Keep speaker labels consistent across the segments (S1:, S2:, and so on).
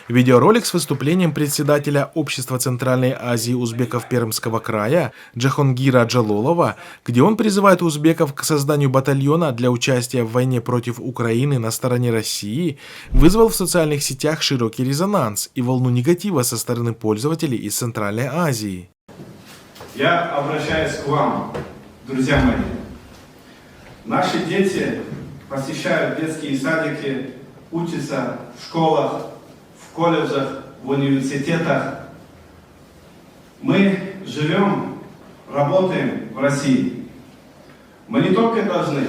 S1: Видеоролик с выступлением председателя Общества Центральной Азии узбеков Пермского края Джахонгира Джалолова, где он призывает узбеков к созданию батальона для участия в войне против Украины на стороне России, вызвал в социальных сетях широкий резонанс и волну негатива со стороны пользователей из Центральной Азии.
S2: Я обращаюсь к вам, друзья мои. Наши дети посещают детские садики, учатся в школах, в колледжах, в университетах. Мы живем, работаем в России. Мы не только должны,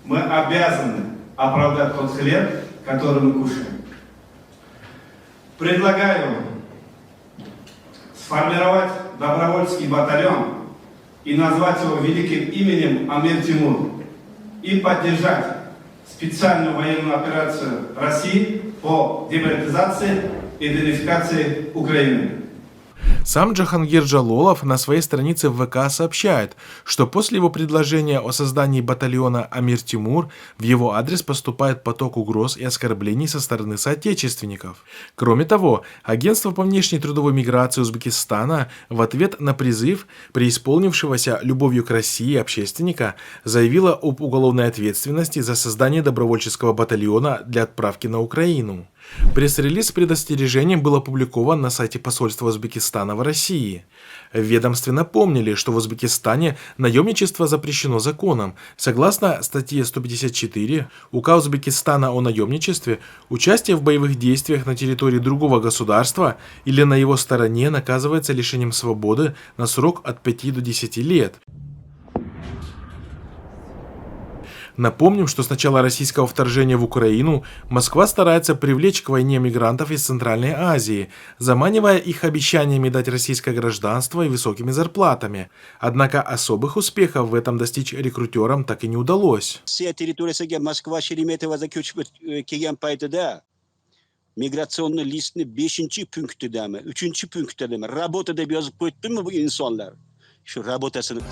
S2: мы обязаны оправдать тот хлеб, который мы кушаем. Предлагаю сформировать добровольческий батальон и назвать его великим именем Амир Тимур и поддержать специальную военную операцию России по демилитаризации и денацификации Украины.
S1: Сам Джахангир Джалолов на своей странице в ВК сообщает, что после его предложения о создании батальона Амир Тимур в его адрес поступает поток угроз и оскорблений со стороны соотечественников. Кроме того, Агентство по внешней трудовой миграции Узбекистана в ответ на призыв преисполнившегося любовью к России общественника заявило об уголовной ответственности за создание добровольческого батальона для отправки на Украину. Пресс-релиз с предостережением был опубликован на сайте посольства Узбекистана в России. В ведомстве напомнили, что в Узбекистане наемничество запрещено законом. Согласно статье 154 УК Узбекистана о наемничестве, участие в боевых действиях на территории другого государства или на его стороне наказывается лишением свободы на срок от 5 до 10 лет. Напомним, что с начала российского вторжения в Украину Москва старается привлечь к войне мигрантов из Центральной Азии, заманивая их обещаниями дать российское гражданство и высокими зарплатами. Однако особых успехов в этом достичь рекрутерам так и не удалось.
S3: Россия территориясыга Москва Шереметьевода көчүп келген пайтыда миграционный листни 5-chi punktidami, 3-chi punktidami работа деп yozib qo'yibdimi bu insonlar? Shu работасini